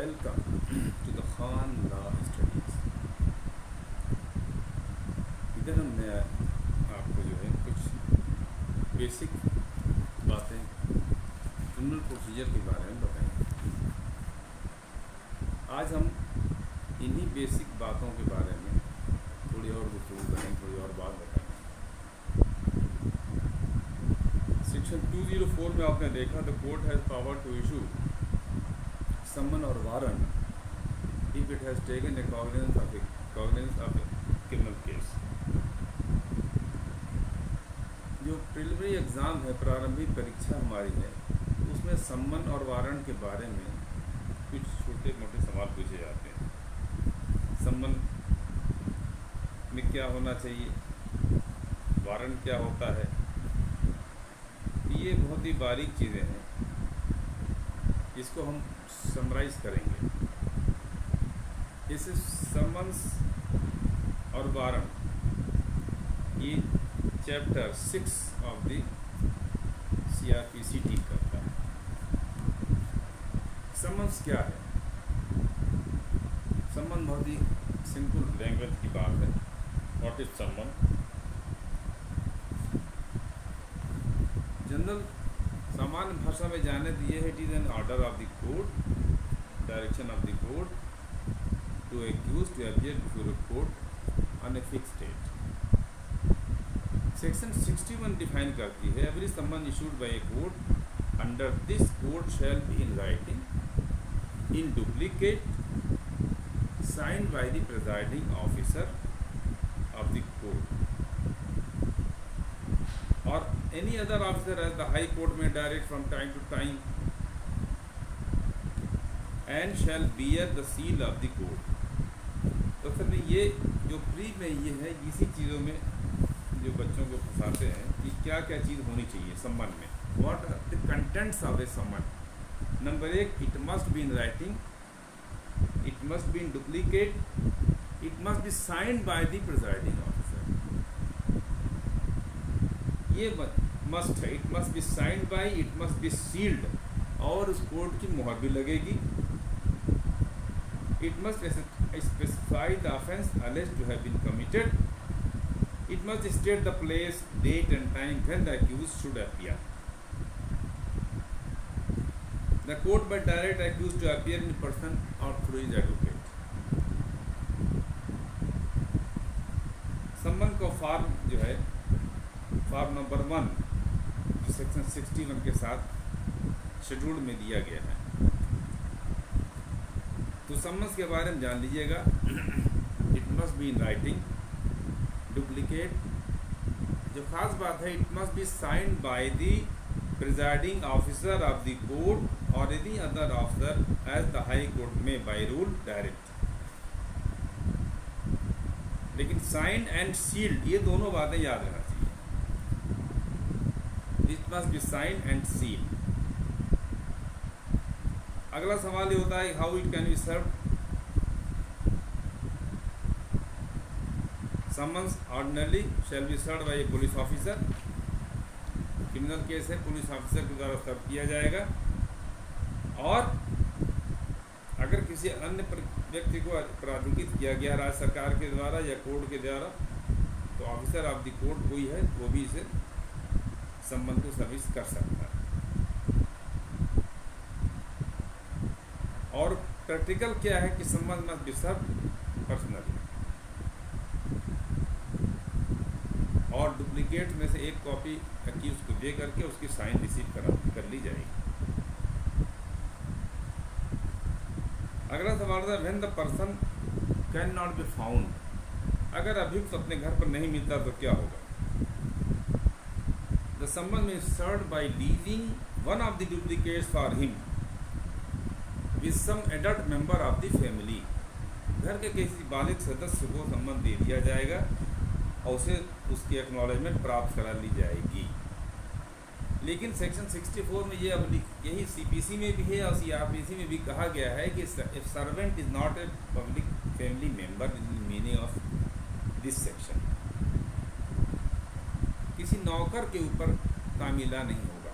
Welcome to the Khan Law Studies। इधर हमने आपको जो है कुछ बेसिक बातें क्रिमिनल प्रोसीजर के बारे में बताएंगे। आज हम इन्हीं बेसिक बातों के बारे में थोड़ी और गुफ्तगू करेंगे, थोड़ी और बात बताएंगे। सेक्शन 204 में आपने देखा the court has power to issue summon or warrant if it has taken a cognizance of a criminal case। जो प्रिलिमिनरी एग्ज़ाम है, प्रारंभिक परीक्षा हमारी है, उसमें सम्मन और वारंट के बारे में कुछ छोटे मोटे सवाल पूछे जाते हैं। सम्मन में क्या होना चाहिए, वारंट क्या होता है, ये बहुत ही बारीक चीज़ें हैं, इसको हम समराइज करेंगे। इस समन्स और वारंट ये chapter 6 of the CRPC deal करता है। समन्स क्या है? समन बहुत ही सिंपल लैंग्वेज की बात है। What is someone? जनरल सामान्य भाषा में जाने दिए है, it is an order of the court, direction of the court to accuse to appear before a court on a fix date. Section 61 define करती है every summon issued by a court under this court shall be in writing in duplicate signed by the presiding officer of the court or any other officer as the High Court may direct from time to time and shall bear the seal of the court। तो असल में ये जो pre में ये है, इसी चीज़ों में जो बच्चों को फंसाते हैं कि क्या क्या चीज़ होनी चाहिए सम्मन में। What are the contents of a summon? Number 1, it must be in writing, it must be in duplicate, it must be signed by the presiding officer। ये मस्ट है, it must be signed by, it must be sealed, और उस court की मुहर भी लगेगी। It must specify the offence alleged to have been committed, it must state the place, date and time when the accused should appear। The court may direct accused to appear in person or through his advocate। सम्मन को form जो है, form number 1 section 61 के साथ schedule में दिया गया है। तो सम्मन्स के बारे में जान लीजिएगा। It must be in writing, duplicate, जो खास बात है, it must be signed by the presiding officer of the court or any other officer as the high court में बाय रूल डायरेक्ट। लेकिन साइंड एंड सील्ड ये दोनों बातें याद रखना चाहिए। It must be signed and sealed. अगला सवाल ये होता है how it can be served. Summons ordinarily shall be served by a police officer. Criminal case है, पुलिस ऑफिसर के द्वारा सर्व किया जाएगा। और अगर किसी अन्य व्यक्ति को प्राधिकृत किया गया राज्य सरकार के द्वारा या कोर्ट के द्वारा, तो ऑफिसर ऑफ द कोर्ट कोई है वो भी इसे सम्मन को सर्विस कर सकता है। और प्रैक्टिकल क्या है कि सम्मन मस्ट बी सर्व्ड पर्सनली, और डुप्लीकेट में से एक कॉपी एक्यूज को दे करके उसकी साइन रिसीव कर ली जाएगी। अगला सवाल था when the person can not be found. अगर अभियुक्त अपने घर पर नहीं मिलता तो क्या होगा? The summon is served by leaving one of the duplicates for him with some adult member of the family. घर के किसी बालिग सदस्य को सम्मन दे दिया जाएगा और उसे उसकी एक्नॉलेजमेंट प्राप्त करा ली जाएगी। लेकिन सेक्शन 64 में ये अब यही CPC में भी है और CRPC में भी कहा गया है कि if servant is not a public family member in the meaning of this section, किसी नौकर के ऊपर तामीला नहीं होगा।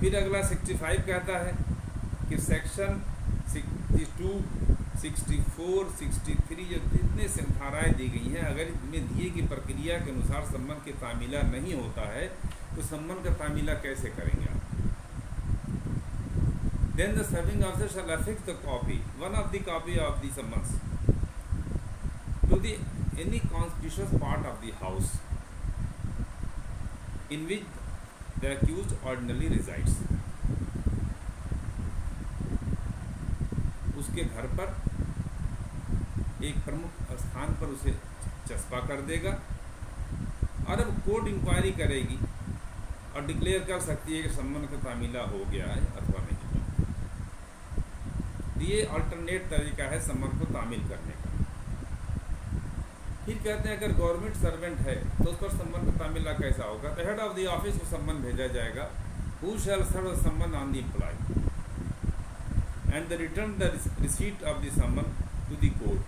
फिर अगला 65 कहता है कि सेक्शन 62, 64, 63 जो जितने से धाराएँ दी गई हैं, अगर इनमें दिए की प्रक्रिया के अनुसार सम्मन के तामीला नहीं होता है तो सम्मन का तामीला कैसे करेंगे आप? Then the serving officer shall affix the copy, one of the copy of the summons, to the any conspicuous part of the house in which the accused ordinarily resides. उसके घर पर एक प्रमुख स्थान पर उसे चस्पा कर देगा और अब कोर्ट इंक्वायरी करेगी और डिक्लेयर कर सकती है कि सम्मन का तामीला हो गया है अथवा नहीं। ये अल्टरनेट तरीका है सम्मन को तामील करने का। फिर कहते हैं अगर गवर्नमेंट सर्वेंट है तो उस पर सम्मन का तामीला कैसा होगा? तो हेड ऑफ द ऑफिस को सम्मन भेजा जाएगा, who shall serve summon on the employ and the return the receipt of the summon to the court.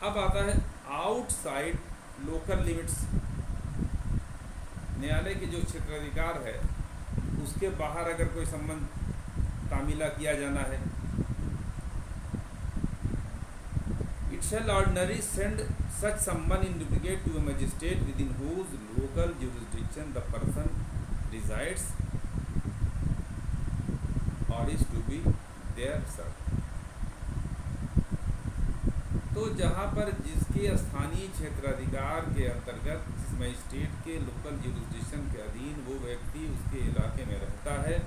अब आता है आउटसाइड लोकल लिमिट्स। न्यायालय के जो क्षेत्राधिकार है उसके बाहर अगर कोई सम्मन तामीला किया जाना है, it shall ordinary send such summon in duplicate to a magistrate within whose local jurisdiction the person resides और is to be there serve. तो जहाँ पर जिसके स्थानीय क्षेत्राधिकार के अंतर्गत जिस मजिस्ट्रेट के लोकल जुरिसडिक्शन के अधीन वो व्यक्ति उसके इलाके में रहता है,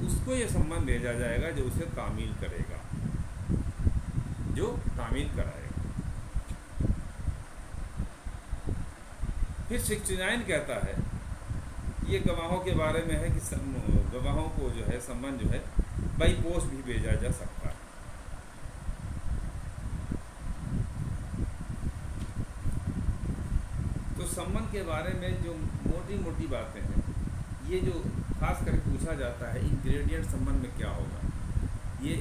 उसको ये सम्मन भेजा जाएगा जो उसे तामील करेगा, जो तामील कराएगा। फिर 69 कहता है, ये गवाहों के बारे में है कि गवाहों को जो है सम्मन जो है बाई पोस्ट भी भेजा जा सकता है। तो सम्मन के बारे में जो मोटी मोटी बातें हैं, ये जो खास करके पूछा जाता है इंग्रेडिएंट सम्मन में क्या होगा, ये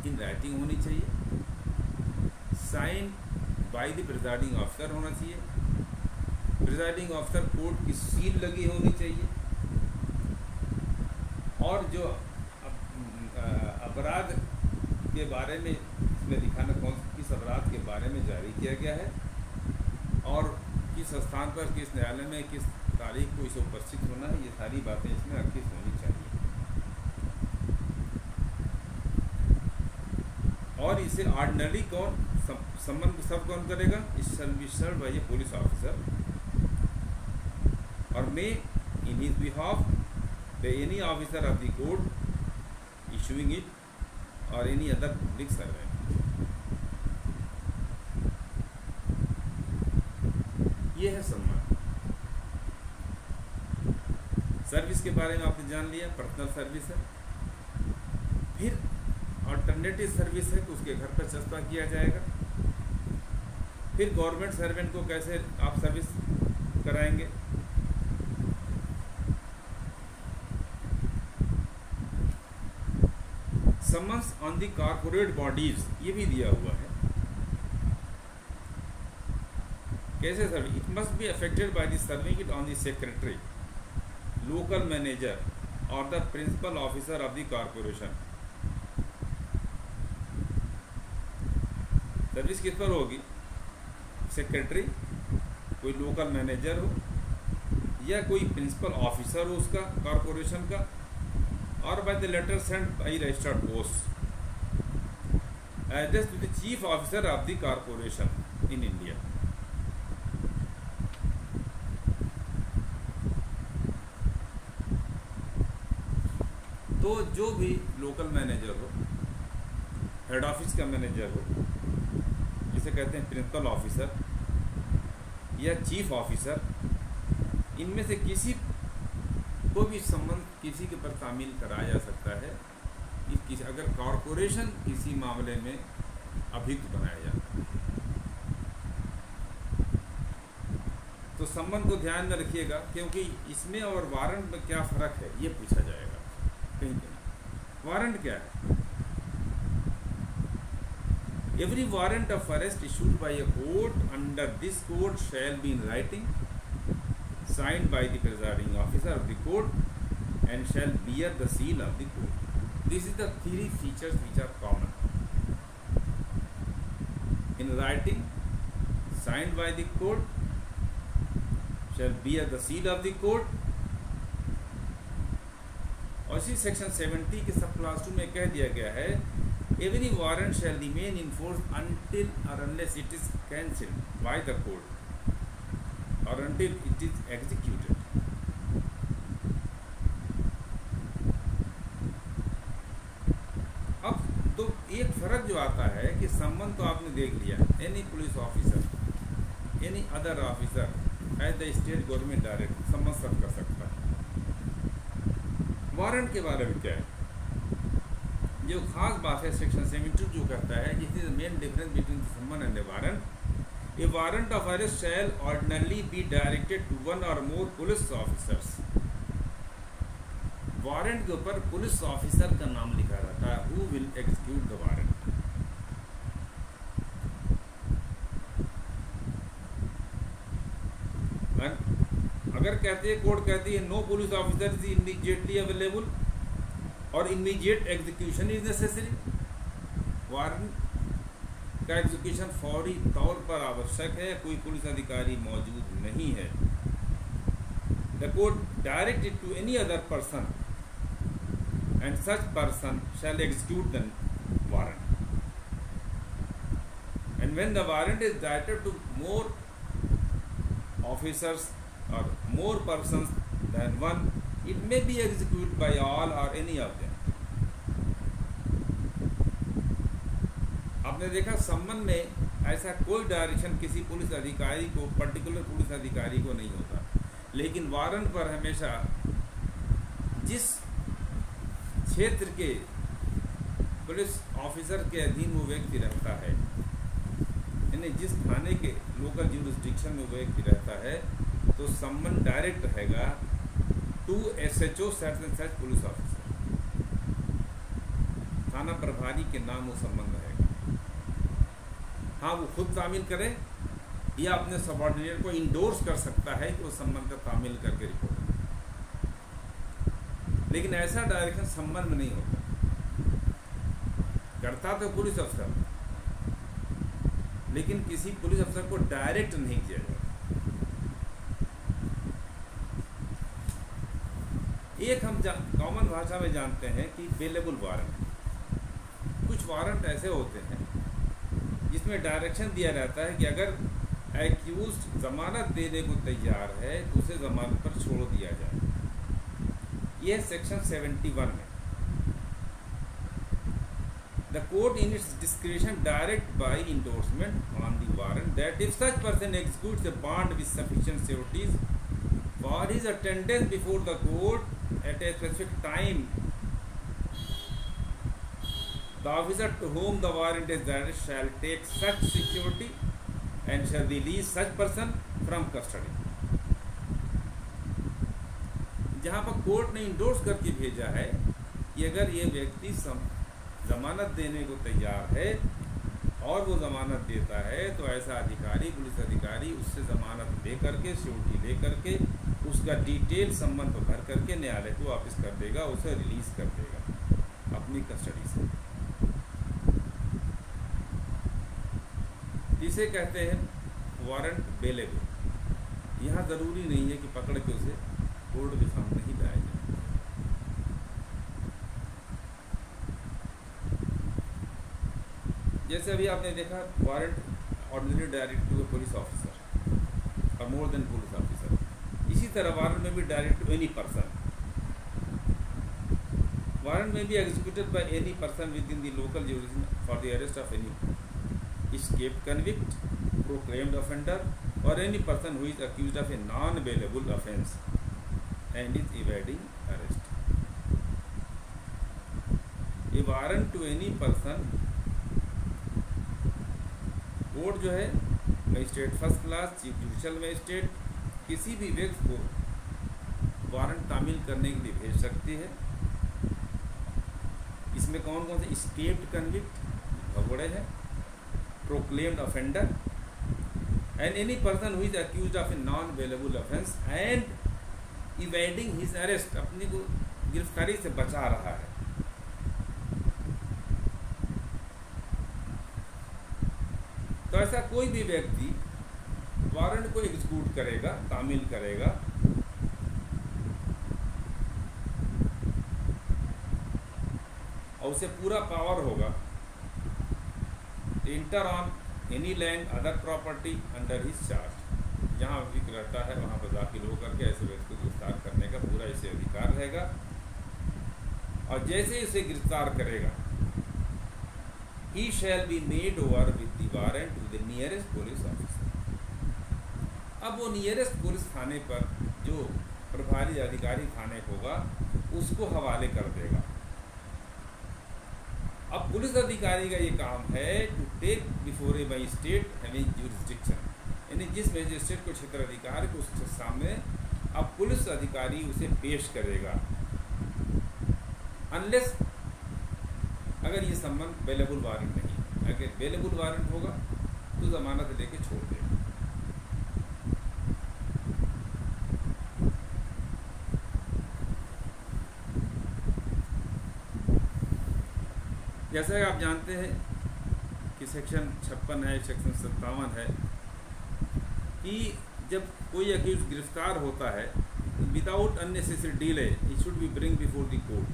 इन राइटिंग होनी चाहिए, sign by the presiding officer होना चाहिए, प्रिजाइडिंग ऑफिसर कोर्ट की सील लगी होनी चाहिए, और जो अपराध के बारे में इसमें दिखाना किस अपराध के बारे में जारी किया गया है और किस स्थान पर, किस न्यायालय में, किस तारीख को इसे उपस्थित होना है, ये सारी बातें इसमें अंकित होनी चाहिए। और इसे ऑर्डिनरी कौन सम्मन सब कौन करेगा? Is serve by a police officer or may in his behalf by any officer of the court issuing it or any other public servant. ये है सम्मान। सर्विस के बारे में आपने जान लिया, पर्सनल सर्विस है। फिर अल्टरनेटिव सर्विस है तो उसके घर पर चस्पा किया जाएगा। फिर गवर्नमेंट सर्वेंट को कैसे आप सर्विस कराएंगे? Summons on the corporate bodies, ये भी दिया हुआ है। कैसे sir? It must be effected by the serving it on the secretary, local manager और the principal officer of the corporation. Service किस पर होगी? सेक्रेटरी, कोई लोकल मैनेजर हो या कोई प्रिंसिपल ऑफिसर हो उसका कॉर्पोरेशन का, और by the letter sent by registered post address to the chief officer of the corporation in India. तो जो भी लोकल मैनेजर हो, हेड ऑफिस का मैनेजर हो, जिसे कहते हैं प्रिंसिपल ऑफिसर या चीफ ऑफिसर, इनमें से किसी को भी संबंध किसी के पर तामील कराया जा सकता है अगर कॉरपोरेशन किसी मामले में अभियुक्त बनाया जाता है। तो संबंध को ध्यान में रखिएगा, क्योंकि इसमें और वारंट में क्या फ़र्क है ये पूछा जाएगा कहीं कहीं। वारंट क्या है? Every warrant of arrest issued by a court under this code shall be in writing, signed by the presiding officer of the court and shall bear the seal of the court. This is the three features which are common. In writing, signed by the court, shall bear the seal of the court. और इसी section 70 के सब class 2 में कह दिया गया है, every warrant shall remain in force until or unless it is cancelled by the court or until it is executed. अब तो एक फर्क जो आता है कि संबंध तो आपने देख लिया, any police officer, any other officer as the state government direct संबंध सब कर सकता है। वारंट के बारे में क्या है, जो खास बात है सेक्शन 72 जो कहता है, this is the main difference between the summon and the warrant. A warrant of arrest shall ordinarily be directed to one और मोर पुलिस ऑफिसर्स। वारंट के ऊपर पुलिस ऑफिसर का नाम लिखा रहता है, who will execute the warrant. अगर कहते हैं, कोर्ट कहती है no police officer is immediately available और immediate execution is necessary, warrant का एग्जीक्यूशन फौरी तौर पर आवश्यक है, कोई पुलिस अधिकारी मौजूद नहीं है, the court direct it to any other person and such person shall execute the warrant. And when the warrant is directed to more officers or more persons than one, it may be executed by all or any of them. आपने देखा संबंध में ऐसा कोई direction किसी police अधिकारी को, particular police अधिकारी को नहीं होता, लेकिन वारंट पर हमेशा जिस क्षेत्र के पुलिस ऑफिसर के अधीन वो व्यक्ति रहता है, जिस थाने के लोकल ज्यूरिसडिक्शन में वो व्यक्ति रहता है, तो सम्मन डायरेक्ट रहेगा to SHO such and such police officer, थाना प्रभारी के नाम वो सम्मन रहेगा। हाँ, वो खुद तामील करे या अपने सबऑर्डिनेट को इंडोर्स कर सकता है कि वो सम्मन का तामील करके रिपोर्ट करे, लेकिन ऐसा डायरेक्शन सम्मन में नहीं होता। करता तो पुलिस अफसर, लेकिन किसी पुलिस अफसर को डायरेक्ट नहीं किया जाता। एक हम कॉमन भाषा में जानते हैं कि बेलेबल वारंट। कुछ वारंट ऐसे होते हैं जिसमें डायरेक्शन दिया रहता है कि अगर एक्यूज्ड जमानत देने को तैयार है तो उसे जमानत पर छोड़ दिया जाए। यह सेक्शन 71 में। The court in its discretion direct by endorsement on the warrant that if such person executes a bond with sufficient sureties for his attendance before the court at a specific time, the officer to whom the warrant is granted shall take such security and shall release such person from custody. जहाँ पर court ने endorse करके भेजा है कि अगर ये व्यक्ति जमानत देने को तैयार है और वो जमानत देता है, तो ऐसा अधिकारी, पुलिस अधिकारी उससे जमानत ले करके, श्योरिटी ले करके, उसका डिटेल सम्मन पर भर करके न्यायालय को वापस कर देगा, उसे रिलीज कर देगा अपनी कस्टडी से। इसे कहते हैं वारंट बेलेबल। यहाँ ज़रूरी नहीं है कि पकड़ के उसे कोर्ट के सामने ही लाया जाए। जैसे अभी आपने देखा warrant ordinary direct to a police officer और मोर देन पुलिस ऑफिसर, इसी तरह वारंट में भी direct to any person. Warrant में भी executed by any person within the local jurisdiction for the arrest of any escaped convict, proclaimed offender or any person who is accused of a non-bailable offence and is evading arrest. A warrant to any person, court जो है magistrate first class, chief judicial magistrate, किसी भी व्यक्ति को warrant तामील करने के लिए भेज सकती है। इसमें कौन कौन से एस्केप्ड कन्विक्ट भगोड़े हैं, proclaimed offender and any person who is accused of a non available offence and evading his arrest, अपनी को गिरफ्तारी से बचा रहा है। तो ऐसा कोई भी व्यक्ति वारंट को एग्जीक्यूट करेगा, तामील करेगा, और उसे पूरा पावर होगा inter on any land other property under his charge, जहाँ भी रहता है वहाँ पर दाखिल होकर के ऐसे व्यक्ति को गिरफ्तार करने का पूरा इसे अधिकार रहेगा। और जैसे इसे गिरफ्तार करेगा, he shall be made over with the warrant to the nearest police officer। अब वो नियरेस्ट पुलिस थाने पर जो प्रभारी अधिकारी थाने होगा उसको हवाले कर देगा। अब पुलिस अधिकारी का ये काम है to take before a magistrate having jurisdiction, यानी जिस मजिस्ट्रेट को क्षेत्र अधिकार को उसके सामने अब पुलिस अधिकारी उसे पेश करेगा, अनलेस अगर ये संबंध अवेलेबल वारंट नहीं है। अगर अवेलेबल वारंट होगा तो जमानत लेके छोड़ देगा। जैसा कि आप जानते हैं कि सेक्शन 56 है, सेक्शन 57 है कि जब कोई अक्यूज गिरफ्तार होता है without unnecessary delay it should be bring before the court.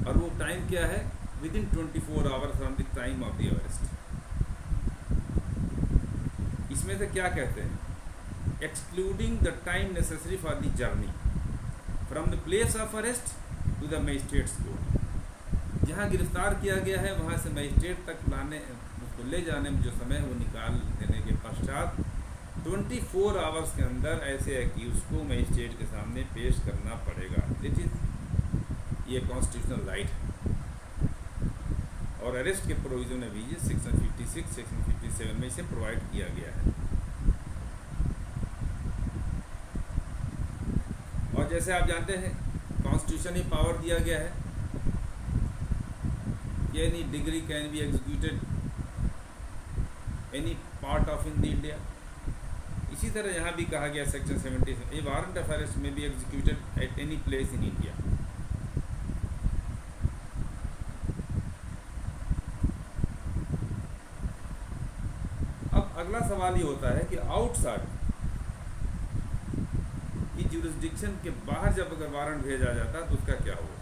और वो टाइम क्या है? Within 24 hours from the time of the arrest. इसमें से क्या कहते हैं? Excluding the time necessary for the journey from the place of arrest to the magistrate's court. जहाँ गिरफ्तार किया गया है वहाँ से मजिस्ट्रेट तक लाने, उसको ले जाने में जो समय है वो निकाल देने के पश्चात 24 आवर्स के अंदर ऐसे एक्यूज को मजिस्ट्रेट के सामने पेश करना पड़ेगा। दिस इज ये कॉन्स्टिट्यूशनल राइट है और अरेस्ट के प्रोविजन में भी सेक्शन 56, सेक्शन 57 में इसे प्रोवाइड किया गया है। और जैसे आप जानते हैं कॉन्स्टिट्यूशन ही पावर दिया गया है कि any degree can be executed any part of in India. इसी तरह यहाँ भी कहा गया सेक्शन 70 में, ए वारंट ऑफ अरेस्ट में be executed at any place in India. अब अगला सवाल ये होता है कि आउटसाइड की ज्यूरिसडिक्शन के बाहर जब अगर वारंट भेजा जाता है तो उसका क्या होगा?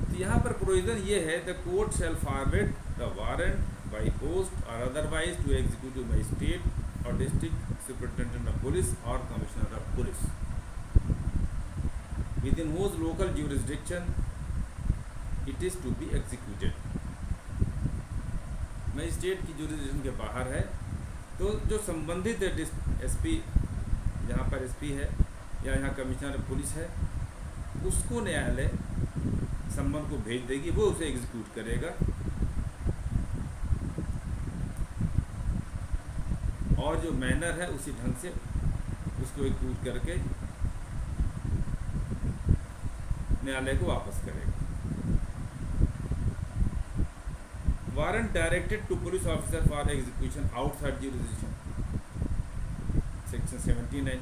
तो यहाँ पर प्रोविजन ये है, the court shall forward the warrant by post और अदरवाइज टू एग्जीक्यूटिव मजिस्ट्रेट और डिस्ट्रिक्ट सुपरिटेंडेंट ऑफ पुलिस और commissioner of police within whose local jurisdiction it is to be executed. Magistrate की jurisdiction के बाहर है तो जो संबंधित एसपी, जहाँ पर एसपी है या यहाँ कमिश्नर पुलिस है, उसको न्यायालय संबंध को भेज देगी, वो उसे एग्जीक्यूट करेगा। और जो मैनर है उसी ढंग से उसको एग्जीक्यूट करके न्यायालय को वापस करेगा। Warrant directed to police officer for execution outside jurisdiction section 79।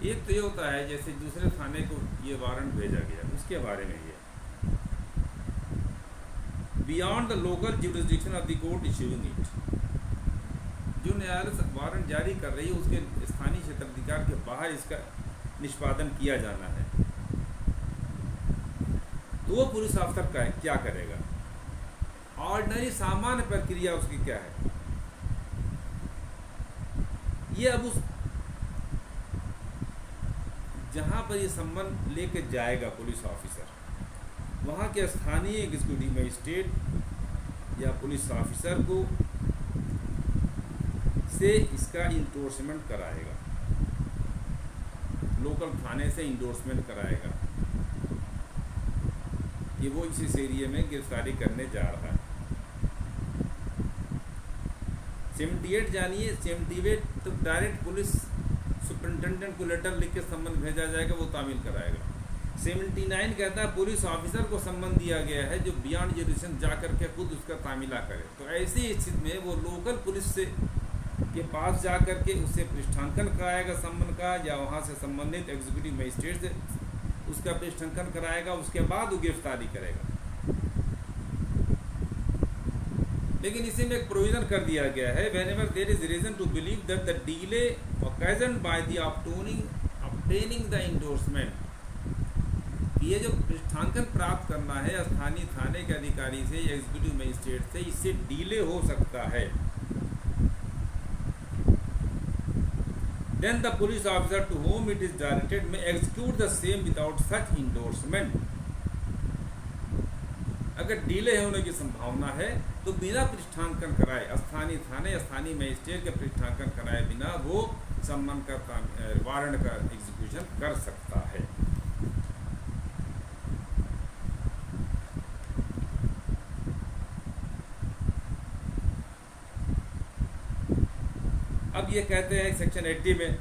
एक तो ये होता है जैसे दूसरे थाने को ये वारंट भेजा गया उसके बारे में ये beyond the local jurisdiction of the court issuing it. जो न्यायालय वारंट जारी कर रही है उसके स्थानीय क्षेत्राधिकार के बाहर इसका निष्पादन किया जाना है, तो वो पुलिस अफसर का क्या करेगा? ऑर्डिनरी सामान्य प्रक्रिया उसकी क्या है? ये अब उस जहां पर ये संबंध लेके जाएगा पुलिस ऑफिसर, वहां के स्थानीय एग्जीक्यूटिव मजिस्ट्रेट या पुलिस ऑफिसर को से इसका इंडोर्समेंट कराएगा, लोकल थाने से इंडोर्समेंट कराएगा कि वो इस एरिया में गिरफ्तारी करने जा रहा है। 78 जानिए, 78 तो डायरेक्ट पुलिस सुपरिटेंडेंट को लेटर लिख के सम्मन भेजा जाएगा, वो तामील कराएगा। 79 कहता है पुलिस ऑफिसर को सम्मन दिया गया है जो बियॉन्ड जुरिडिक्शन जा करके खुद उसका तामीला करे। तो ऐसी स्थिति में वो लोकल पुलिस से के पास जा करके उससे पृष्ठांकन कराएगा सम्मन का, या वहाँ से संबंधित एग्जीक्यूटिव मजिस्ट्रेट से उसका पृष्ठांकन कराएगा, उसके बाद वो गिरफ्तारी करेगा। लेकिन इसी में एक प्रोविजन कर दिया गया है, whenever there is reason to believe that the delay occasioned by the obtaining the endorsement, ये जो पृष्ठांकन प्राप्त करना है स्थानीय थाने के अधिकारी से या एग्जीक्यूटिव मजिस्ट्रेट से, इससे डिले हो सकता है। Then the police officer to whom it is directed may execute the same without such endorsement. अगर डिले होने की संभावना है तो बिना पृष्ठांकन कराए स्थानीय थाने या स्थानीय मजिस्ट्रेट के पृष्ठांकन कराए बिना वो सम्मन का वारंट का एग्जीक्यूशन कर सकता है। अब ये कहते हैं सेक्शन 80 में,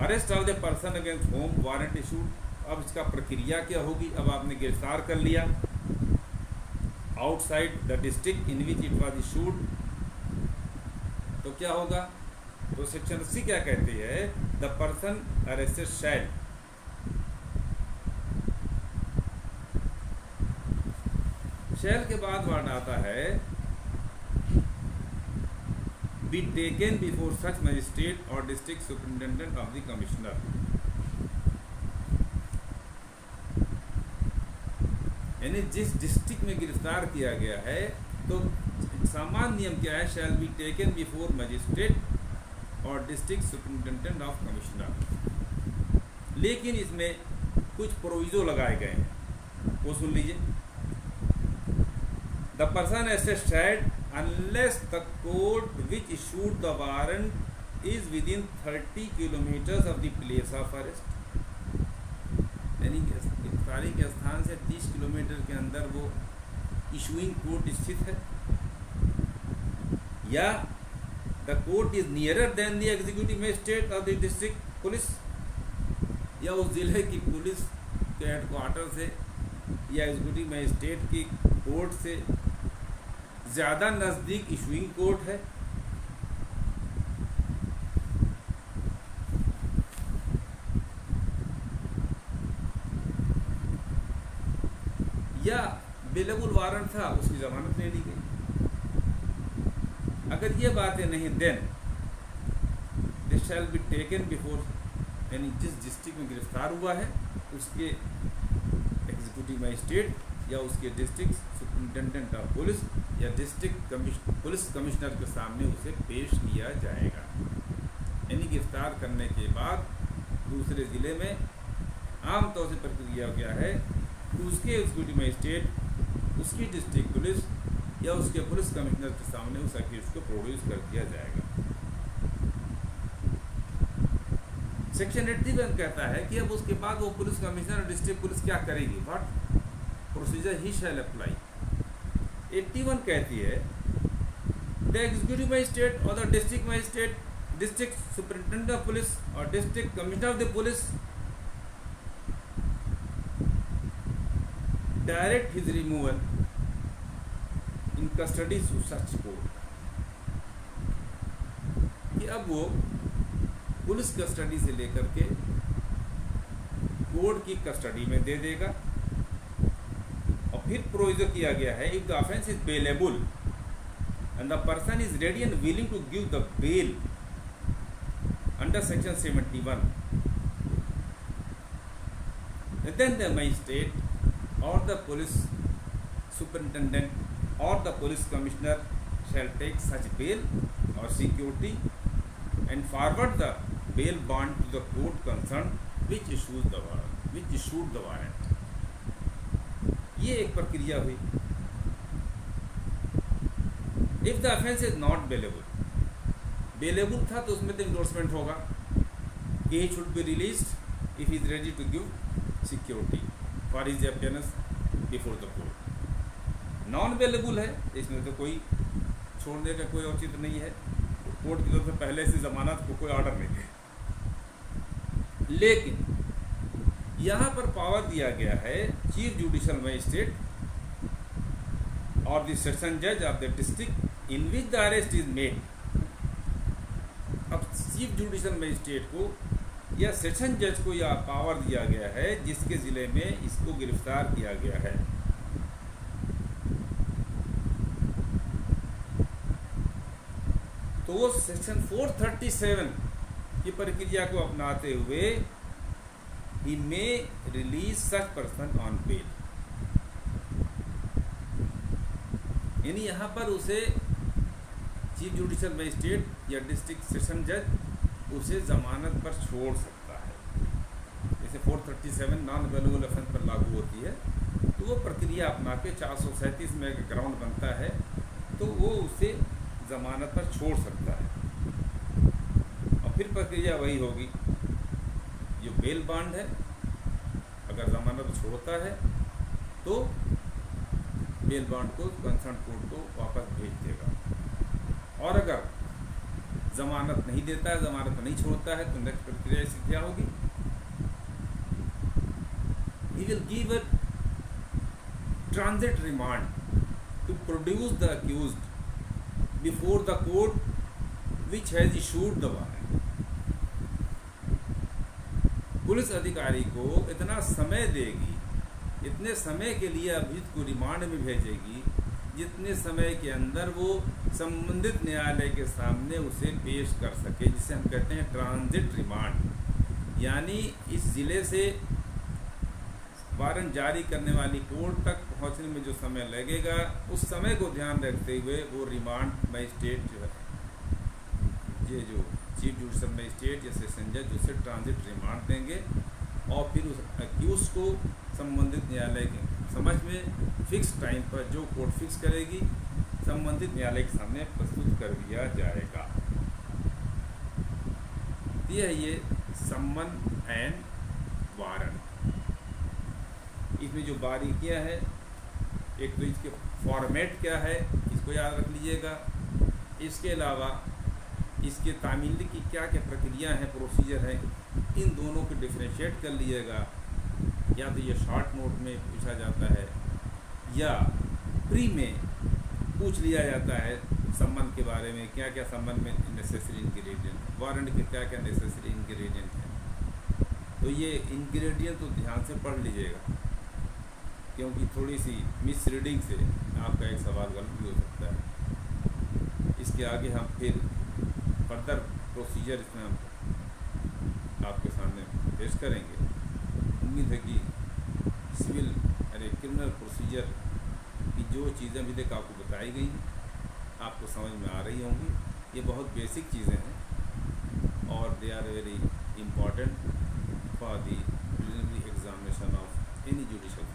arrest of the person against whom warrant issued. अब इसका प्रक्रिया क्या होगी? अब आपने गिरफ्तार कर लिया outside the district in which it was issued, तो क्या होगा? तो सेक्शन 80 क्या कहती है? द पर्सन अरेस्टेड शैल के बाद वर्ड आता है be taken before such magistrate or district superintendent of the commissioner। यानी जिस डिस्ट्रिक्ट में गिरफ्तार किया गया है तो सामान्य नियम क्या है? शैल बी टेकन बिफोर मजिस्ट्रेट और डिस्ट्रिक्ट सुपरिटेंडेंट ऑफ कमिश्नर। लेकिन इसमें कुछ प्रोविजो लगाए गए हैं, वो सुन लीजिए। The person arrested unless the court which issued the warrant is within 30 kilometers of the place of arrest, यानी गिरफ्तारी के स्थान से 30 किलोमीटर के अंदर वो इशूइंग कोर्ट स्थित है, या the court is nearer than the executive magistrate of the district police, या उस जिले की पुलिस के हेडक्वार्टर से या एग्जीक्यूटिव मजिस्ट्रेट की कोर्ट से ज़्यादा नज़दीक इशूइंग कोर्ट है, या बेलेबुल वारंट था उसकी जमानत ले ली गई। अगर ये बातें नहीं, then this shall be taken before, यानी जिस डिस्ट्रिक्ट में गिरफ्तार हुआ है उसके एग्जीक्यूटिव मजिस्ट्रेट या उसके डिस्ट्रिक्ट सुपरिटेंडेंट ऑफ पुलिस या डिस्ट्रिक्ट पुलिस कमिश्नर के सामने उसे पेश किया जाएगा। यानी गिरफ्तार करने के बाद दूसरे ज़िले में आमतौर से प्रक्रिया क्या है कि उसके एग्जीक्यूटिव मजिस्ट्रेट, उसकी डिस्ट्रिक्ट पुलिस या उसके पुलिस कमिश्नर के सामने उस केस को प्रोड्यूस कर दिया जाएगा। सेक्शन 81 कहता है कि अब उसके बाद वो पुलिस कमिश्नर और डिस्ट्रिक्ट पुलिस क्या करेगी, what procedure he shall apply. 81 कहती है द एग्जीक्यूटिव मजिस्ट्रेट और the district magistrate, district superintendent of police और district commissioner of the police direct his removal in custody to such court, कि अब वो पुलिस कस्टडी से लेकर के कोर्ट की कस्टडी में दे देगा। और फिर प्रोविजन किया गया है, if the offence is bailable and the person is ready and willing to give the bail under section 71, then the magistrate or the police superintendent or the police commissioner shall take such bail or security and forward the bail bond to the court concerned which issued the warrant। ये एक प्रक्रिया हुई। If the offense is not bailable, bailable था तो उसमें तो endorsement होगा कि he should be released if he is ready to give security for his appearance before the court। Non bailable है, इसमें तो कोई छोड़ने का कोई औचित्य नहीं है, कोर्ट की तरफ से पहले से ज़मानत को कोई ऑर्डर नहीं है। लेकिन यहाँ पर पावर दिया गया है चीफ जुडिशल मजिस्ट्रेट और द सेशन जज of the district in which the arrest is made. अब चीफ जुडिशल मजिस्ट्रेट को या सेशन जज को यह पावर दिया गया है जिसके ज़िले में इसको गिरफ्तार किया गया है। तो वो सेक्शन 437 की प्रक्रिया को अपनाते हुए he may release such person on bail, यानी यहाँ पर उसे चीफ जुडिशल मजिस्ट्रेट या डिस्ट्रिक्ट सेशन जज उसे जमानत पर छोड़ सकता है। जैसे 437 नॉन अवेलेबल ऑफेंस पर लागू होती है, तो वो प्रक्रिया अपना के 437 में एक ग्राउंड बनता है, तो वो उसे जमानत पर छोड़ सकता है। और फिर प्रक्रिया वही होगी जो बेल बॉन्ड है, अगर जमानत पर छोड़ता है तो बेल बॉन्ड को कंसर्न कोर्ट को वापस भेज देगा, और अगर जमानत नहीं देता है, जमानत नहीं छोड़ता है, तो नेक्स्ट प्रक्रिया इसकी क्या होगी? He will give a transit remand to produce the accused before the court which has issued the warrant. Police अधिकारी को इतना समय देगी, इतने समय के लिए अभियुक्त को रिमांड में भेजेगी जितने समय के अंदर वो संबंधित न्यायालय के सामने उसे पेश कर सके, जिसे हम कहते हैं ट्रांजिट रिमांड। यानी इस ज़िले से वारंट जारी करने वाली कोर्ट तक पहुंचने में जो समय लगेगा, उस समय को ध्यान रखते हुए वो रिमांड मजिस्ट्रेट जो है, ये जो चीफ जुडिशल मजिस्ट्रेट या सेशन जज उसे ट्रांजिट रिमांड देंगे, और फिर उस अक्यूज को संबंधित न्यायालय के समझ में फिक्स टाइम पर जो कोर्ट फिक्स करेगी संबंधित न्यायालय के सामने प्रस्तुत कर दिया जाएगा। यह ये सम्मन एंड वारंट। इसमें जो बारीकियां हैं, एक तो इसके फॉर्मेट क्या है, इसको याद रख लीजिएगा। इसके अलावा इसके तामील की क्या क्या प्रक्रिया है, प्रोसीजर है, इन दोनों को डिफ्रेंशिएट कर लीजिएगा। या तो ये शॉर्ट नोट में पूछा जाता है या प्री में पूछ लिया जाता है सम्मन के बारे में, क्या क्या सम्मन में नेसेसरी इंग्रेडिएंट, वारंट के क्या क्या नेसेसरी इंग्रेडिएंट हैं। तो ये इंग्रेडिएंट तो ध्यान से पढ़ लीजिएगा, क्योंकि थोड़ी सी मिस रीडिंग से आपका एक सवाल गलत भी हो सकता है। इसके आगे हम फिर फर्दर प्रोसीजर इसमें हम आपके सामने पेश करेंगे। उम्मीद है कि सिविल अरे क्रिमिनल प्रोसीजर की जो चीज़ें अभी तक आपको बताई गई हैं आपको समझ में आ रही होंगी। ये बहुत बेसिक चीज़ें हैं और they are very important for the preliminary examination of any judicial